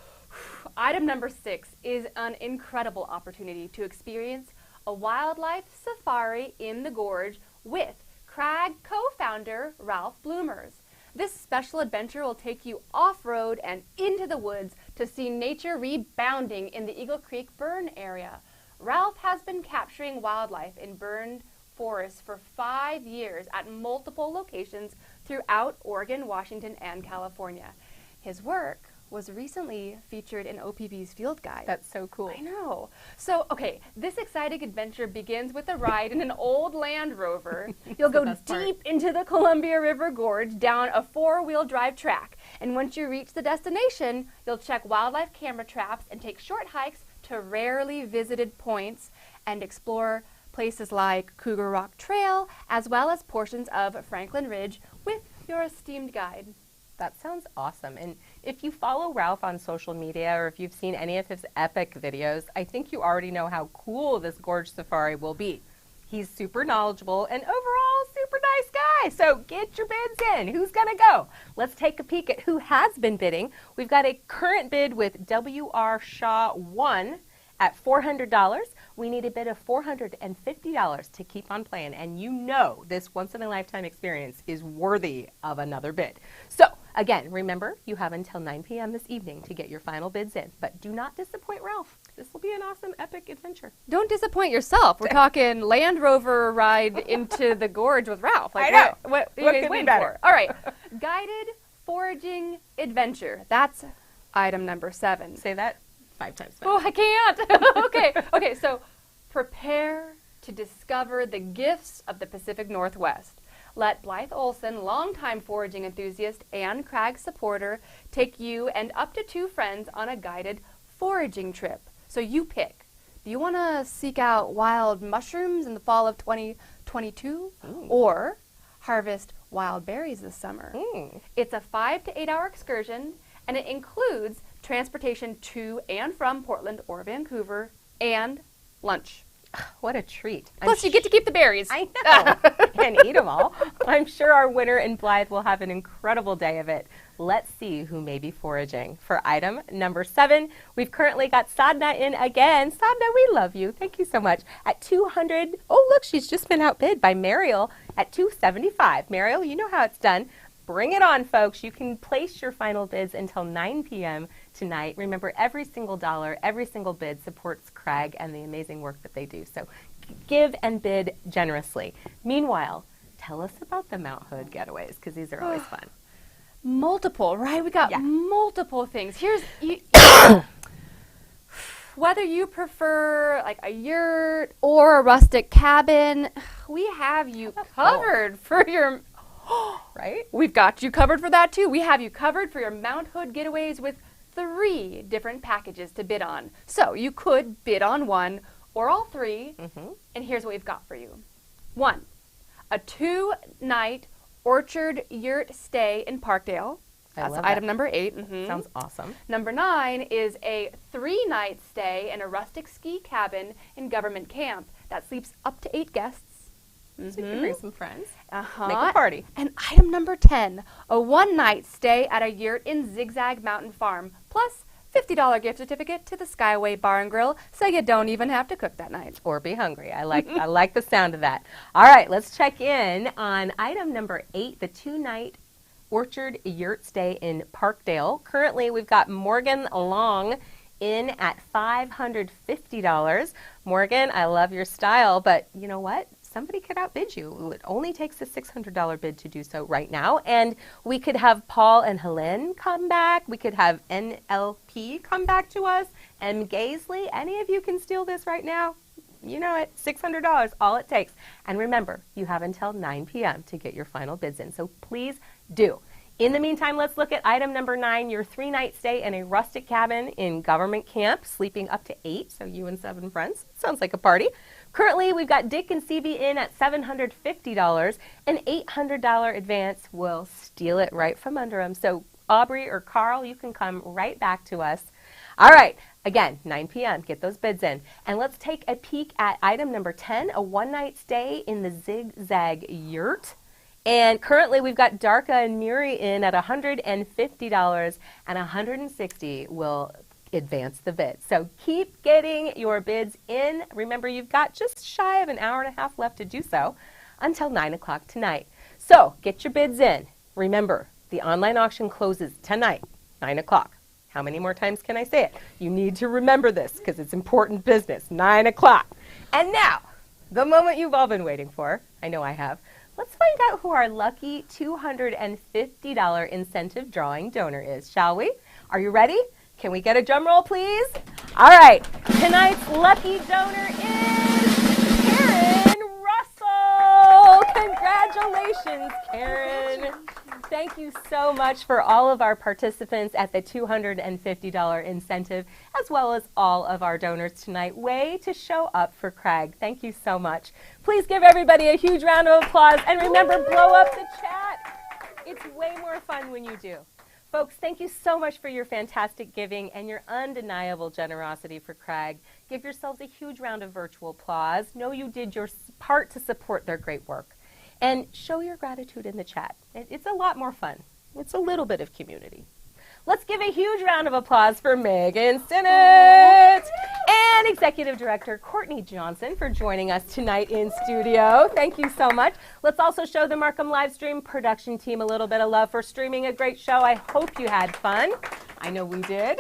S3: Item number 6 is an incredible opportunity to experience a wildlife safari in the gorge with Crag co-founder Ralph Bloomers. This special adventure will take you off-road and into the woods to see nature rebounding in the Eagle Creek burn area. Ralph has been capturing wildlife in burned forests for 5 years at multiple locations throughout Oregon, Washington, and California. His work was recently featured in OPB's Field Guide.
S14: That's so cool.
S3: I know. So, okay, this exciting adventure begins with a ride in an old Land Rover. You'll go deep into the Columbia River Gorge down a 4-wheel drive track. And once you reach the destination, you'll check wildlife camera traps and take short hikes to rarely visited points and explore places like Cougar Rock Trail, as well as portions of Franklin Ridge with your esteemed guide.
S14: That sounds awesome. And if you follow Ralph on social media or if you've seen any of his epic videos, I think you already know how cool this gorge safari will be. He's super knowledgeable and overall super nice guy. So get your bids in. Who's going to go? Let's take a peek at who has been bidding. We've got a current bid with W.R. Shaw 1 at $400. We need a bid of $450 to keep on playing. And you know this once-in-a-lifetime experience is worthy of another bid. So, again, remember, you have until 9 p.m. this evening to get your final bids in. But do not disappoint Ralph. This will be an awesome, epic adventure.
S3: Don't disappoint yourself. We're talking Land Rover ride into the gorge with Ralph.
S14: Like, I know.
S3: What are you guys waiting for? All right. Guided foraging adventure. That's item number 7.
S14: Say that 5 times.
S3: Oh, I can't. Okay, so prepare to discover the gifts of the Pacific Northwest. Let Blythe Olson, longtime foraging enthusiast and Crag supporter, take you and up to 2 friends on a guided foraging trip. So you pick. Do you want to seek out wild mushrooms in the fall of 2022 or harvest wild berries this summer? It's a 5 to 8 hour excursion, and it includes transportation to and from Portland or Vancouver and lunch.
S14: What a treat.
S3: Plus, you get to keep the berries.
S14: I know. And eat them all. I'm sure our winner in Blythe will have an incredible day of it. Let's see who may be foraging. For item number 7, we've currently got Sadna in again. Sadna, we love you. Thank you so much. At 200. Oh, look, she's just been outbid by Mariel at 275. Mariel, you know how it's done. Bring it on, folks. You can place your final bids until 9 p.m. tonight. Remember, every single dollar, every single bid supports Crag and the amazing work that they do. So give and bid generously. Meanwhile, tell us about the Mount Hood getaways, because these are always fun.
S3: Multiple, right? We got multiple things. Here's whether you prefer like a yurt or a rustic cabin, we have you covered for your
S14: right?
S3: We've got you covered for that too. We have you covered for your Mount Hood getaways with 3 different packages to bid on. So you could bid on one or all 3. And here's what we've got for you. 1, a 2-night orchard yurt stay in Parkdale. That's item number 8.
S14: Sounds awesome.
S3: Number 9 is a 3-night stay in a rustic ski cabin in Government Camp that sleeps up to 8 guests.
S14: So you can bring some friends.
S3: Make
S14: a party.
S3: And item number 10, a 1-night stay at a yurt in Zigzag Mountain Farm, plus $50 gift certificate to the Skyway Bar and Grill, so you don't even have to cook that night.
S14: Or be hungry. I like the sound of that. All right, let's check in on item number 8, the 2-night orchard yurt stay in Parkdale. Currently, we've got Morgan Long in at $550. Morgan, I love your style, but you know what? Somebody could outbid you. It only takes a $600 bid to do so right now. And we could have Paul and Helene come back. We could have NLP come back to us. And Gaisley, any of you can steal this right now. You know it, $600, all it takes. And remember, you have until 9 p.m. to get your final bids in. So please do. In the meantime, let's look at item number 9, your 3-night stay in a rustic cabin in Government Camp, sleeping up to 8, so you and 7 friends. Sounds like a party. Currently, we've got Dick and CV in at $750. An $800 advance will steal it right from under them. So Aubrey or Carl, you can come right back to us. All right, again, 9 p.m., get those bids in. And let's take a peek at item number 10, a 1-night stay in the Zigzag Yurt. And currently, we've got Darka and Muri in at $150, and $160 will advance the bid. So keep getting your bids in. Remember, you've got just shy of an hour and a half left to do so until 9 o'clock tonight. So get your bids in. Remember, the online auction closes tonight, 9 o'clock. How many more times can I say it? You need to remember this because it's important business, 9 o'clock. And now, the moment you've all been waiting for, I know I have, let's find out who our lucky $250 incentive drawing donor is, shall we? Are you ready? Can we get a drum roll, please? All right, tonight's lucky donor is Karen Russell. Congratulations, Karen. Thank you so much for all of our participants at the $250 incentive, as well as all of our donors tonight. Way to show up for Crag. Thank you so much. Please give everybody a huge round of applause, and remember, blow up the chat. It's way more fun when you do. Folks, thank you so much for your fantastic giving and your undeniable generosity for Crag. Give yourselves a huge round of virtual applause. Know you did your part to support their great work. And show your gratitude in the chat. It's a lot more fun. It's a little bit of community. Let's give a huge round of applause for Megan Sinnott and Executive Director Courtney Johnson for joining us tonight in studio. Thank you so much. Let's also show the Markham Livestream production team a little bit of love for streaming a great show. I hope you had fun. I know we did,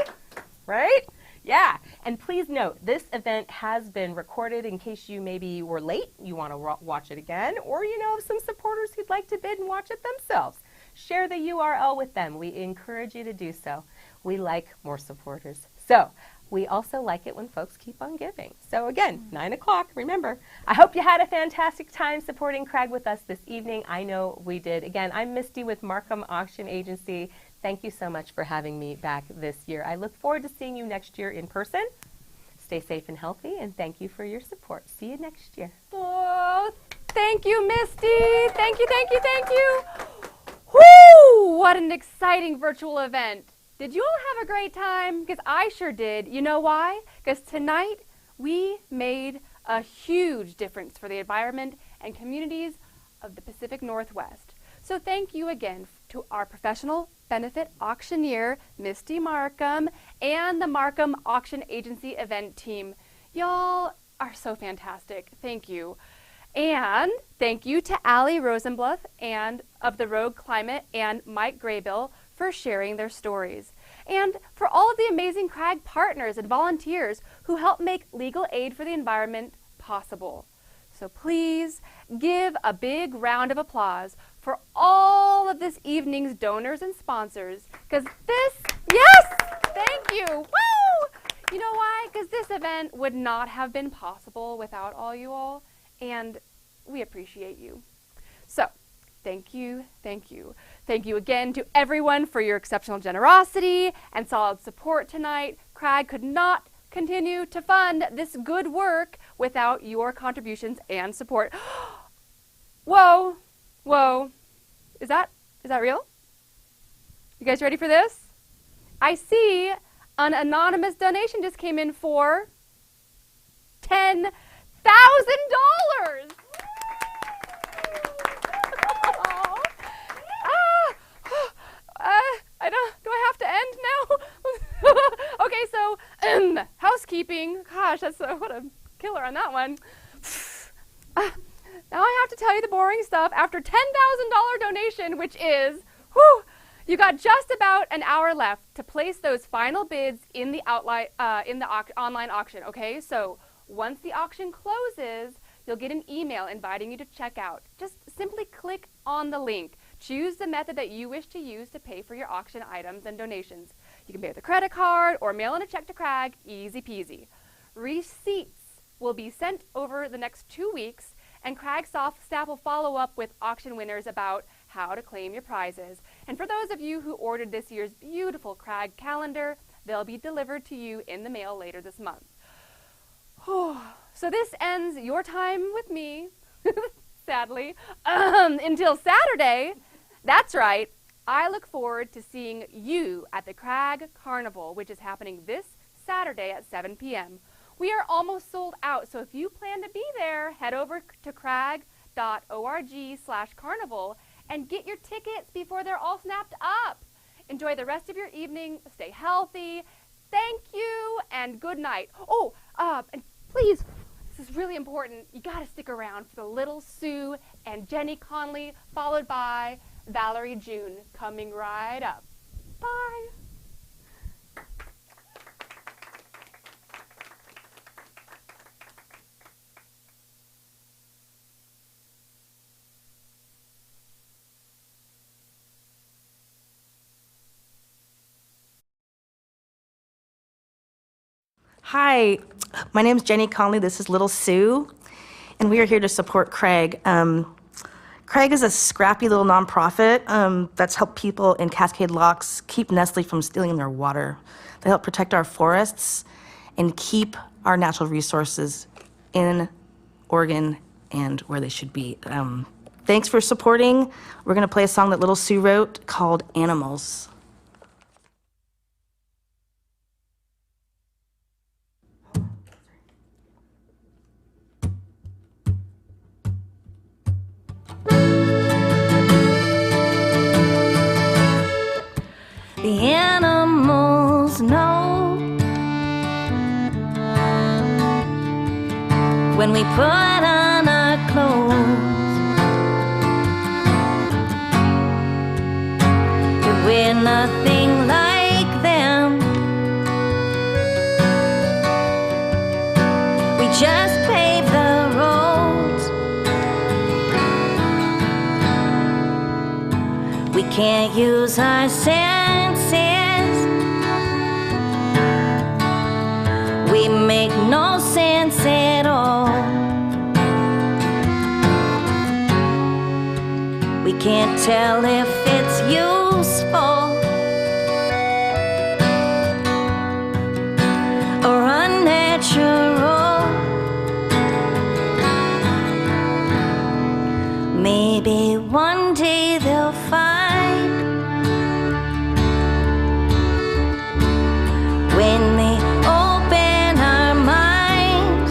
S14: right? Yeah, and please note, this event has been recorded in case you maybe were late, you want to watch it again, or you know of some supporters who'd like to bid and watch it themselves. Share the URL with them. We encourage you to do so. We like more supporters. So We also like it when folks keep on giving. So again, 9 o'clock, remember. I hope you had a fantastic time supporting Crag with us this evening. I know we did. Again, I'm Misty with Markham Auction Agency. Thank you so much for having me back this year. I look forward to seeing you next year in person. Stay safe and healthy, and thank you for your support. See you next year.
S3: Oh, thank you, Misty. Thank you, thank you, thank you. Whoo! What an exciting virtual event. Did you all have a great time? Because I sure did. You know why? Because tonight we made a huge difference for the environment and communities of the Pacific Northwest. So thank you again to our professional benefit auctioneer, Misty Markham, and the Markham Auction Agency event team. Y'all are so fantastic. Thank you. And thank you to Allie Rosenbluth and of the Rogue Climate and Mike Graybill for sharing their stories. And for all of the amazing Crag partners and volunteers who help make legal aid for the environment possible. So please give a big round of applause for all of this evening's donors and sponsors, because this, yes, thank you, woo! You know why? Because this event would not have been possible without all you all, and we appreciate you. So, thank you, thank you. Thank you again to everyone for your exceptional generosity and solid support tonight. Crag could not continue to fund this good work without your contributions and support. Whoa, whoa. Is that real? You guys ready for this? I see an anonymous donation just came in for $10,000. Do I have to end now? Okay, so housekeeping. Gosh, that's what a killer on that one. Now I have to tell you the boring stuff. After $10,000 donation, which is, you got just about an hour left to place those final bids in the online auction. Okay, so once the auction closes, you'll get an email inviting you to check out. Just simply click on the link. Choose the method that you wish to use to pay for your auction items and donations. You can pay with a credit card or mail in a check to Crag, easy peasy. Receipts will be sent over the next 2 weeks, and Crag staff will follow up with auction winners about how to claim your prizes. And for those of you who ordered this year's beautiful Crag calendar, they'll be delivered to you in the mail later this month. So this ends your time with me, sadly, until Saturday. That's right. I look forward to seeing you at the Crag Carnival, which is happening this Saturday at 7 p.m. We are almost sold out, so if you plan to be there, head over to crag.org/carnival and get your tickets before they're all snapped up. Enjoy the rest of your evening. Stay healthy. Thank you, and good night. Oh, and please, this is really important. You got to stick around for the Little Sue and Jenny Conley, followed by Valerie June, coming right up. Bye.
S1: Hi, my name is Jenny Conley. This is Little Sue, and we are here to support Crag. Crag is a scrappy little nonprofit that's helped people in Cascade Locks keep Nestle from stealing their water. They help protect our forests and keep our natural resources in Oregon and where they should be. Thanks for supporting. We're going to play a song that Little Sue wrote called Animals. The animals know when we put on our clothes that we're nothing like them. We just pave the roads. We can't use our senses.
S2: make no sense at all. We can't tell if it's useful or unnatural. Maybe one day they'll find when they open our minds,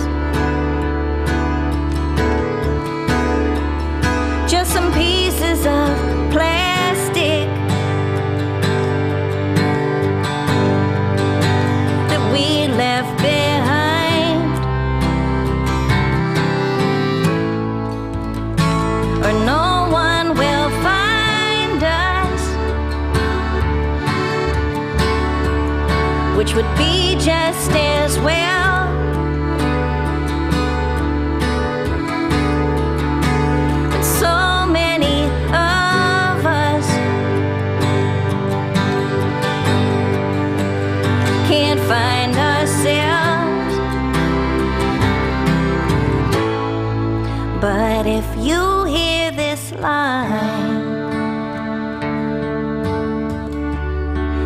S2: just some pieces of plastic that we left behind, or no one will find us, which would be just as well. But so many of us can't find ourselves. But if you hear this line,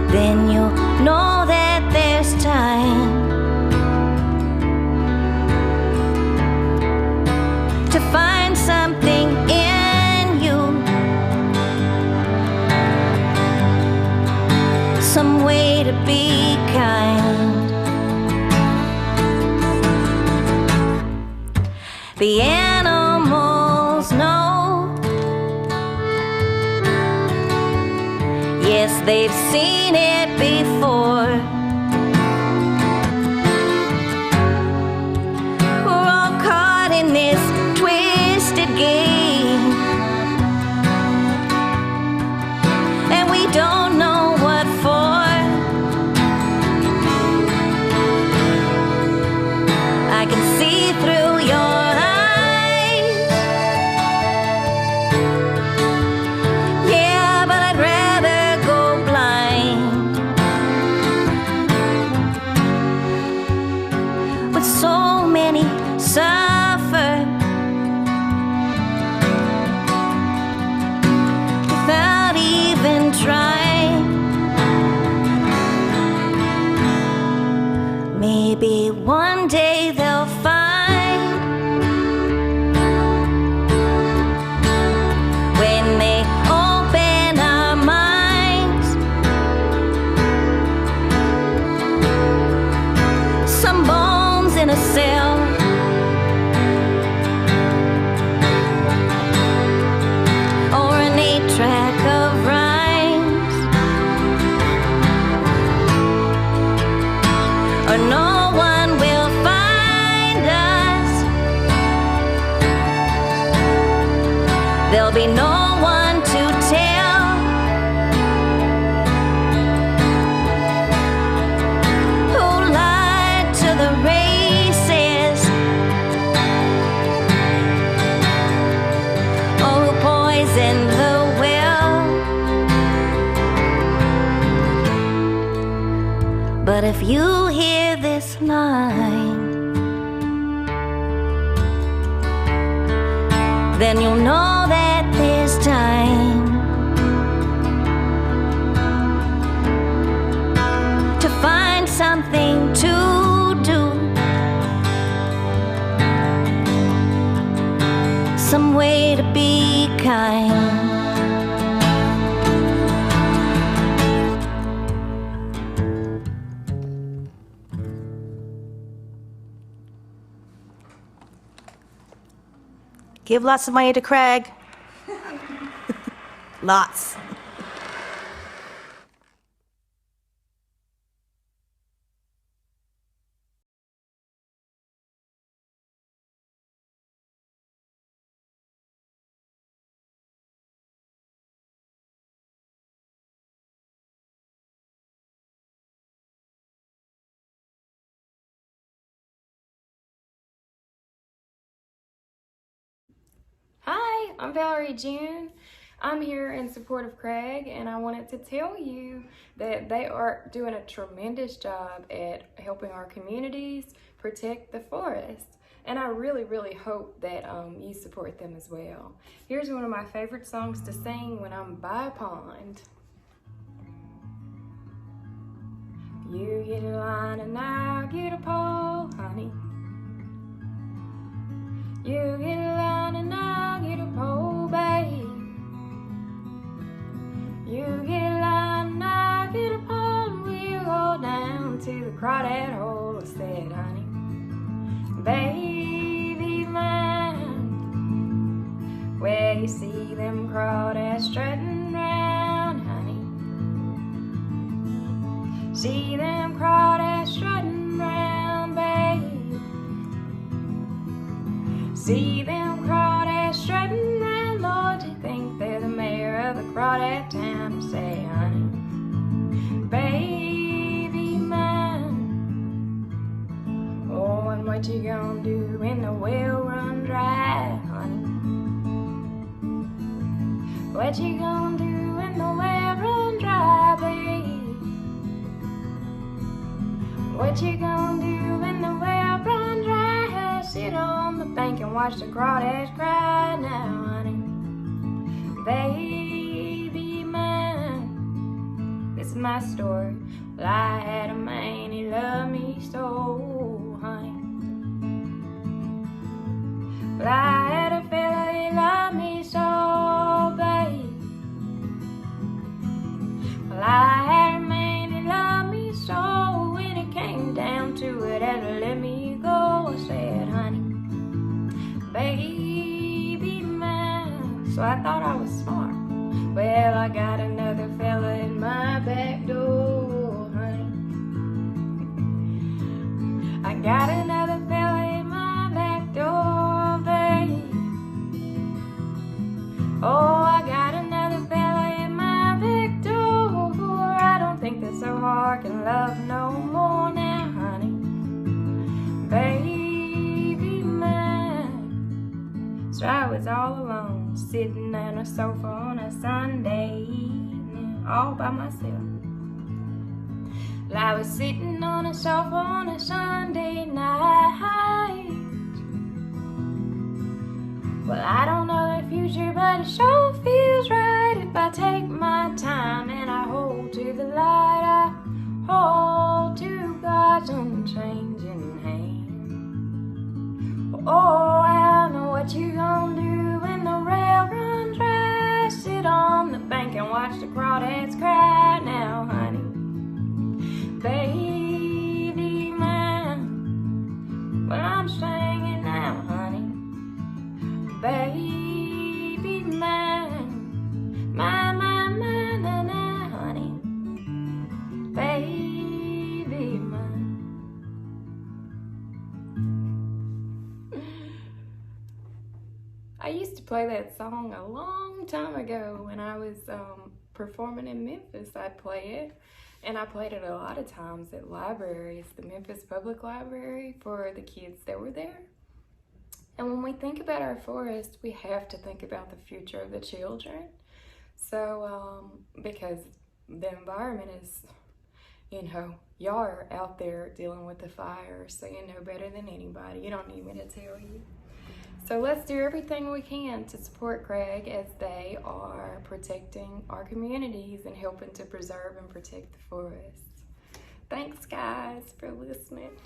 S2: then you'll know that there's time to find something in you, some way to be kind. The animals know, yes, they've seen it before. We're all caught in this twisted game, and we don't know what for. I can see through your eyes, yeah, but I'd rather go blind. But so many suffer without even trying. Maybe one day they'll find when they open our minds, some bones in a cell, or an 8-track of rhymes, or no one will find us. There'll be no one to tell who lied to the races, or who poisoned the well. But if you hear this line, then you'll know that there's time to find something to do, some way to be kind.
S1: Give lots of money to Crag. Lots.
S8: Hi, I'm Valerie June. I'm here in support of Crag, and I wanted to tell you that they are doing a tremendous job at helping our communities protect the forest. And I really, really hope that you support them as well. Here's one of my favorite songs to sing when I'm by a pond. You get a line and I'll get a pole, honey. You get a line and I'll get a pole, babe. You get a line and I'll get a pole, and we'll go down to the crawdad hole. I said, honey, baby mine, where you see them crawdads strutting round, honey. See them crawdads strutting round, babe. See them crawdads strutting round, Lord, you think they're the mayor of the crawdad town. I say, honey, baby mine. Oh, and what you gonna do when the well run dry, honey? What you gonna do when the well run dry, babe? What you gonna do when the well run dry? Sit on the bank and watch the crawdads cry now, honey. Baby mine, this is my story. Well, I had a man, he loved me so, honey. Well, I had a fella, he loved me so, babe. Well, I had a man, he loved me so. When it came down to it, had to let me go. I said, honey, baby mine. So I thought I was smart. Well, I got another fella in my back door, honey. I got another fella in my back door, babe. Oh, I got another fella in my back door. I don't think that so hard can love no more now, honey. Baby mine. So I was all alone, sitting on a sofa on a Sunday evening, all by myself. Well, I was sitting on a sofa on a Sunday night. Well, I don't know the future, but it sure feels right if I take my time and I hold to the light. I hold to God's unchanging hand. Oh, I know what you gonna do when the rail runs dry. Sit on the bank and watch the crawdads cry now, honey. Baby mine, well, I'm singing now, honey. Baby mine, my, na, na, honey. Baby mine. I used to play that song a long time ago when I was performing in Memphis. I'd play it, and I played it a lot of times at libraries, the Memphis Public Library, for the kids that were there. And when we think about our forest, we have to think about the future of the children. So, because the environment is, you know, y'all are out there dealing with the fire, so you know better than anybody. You don't need me to tell you. So let's do everything we can to support Crag as they are protecting our communities and helping to preserve and protect the forests. Thanks, guys, for listening.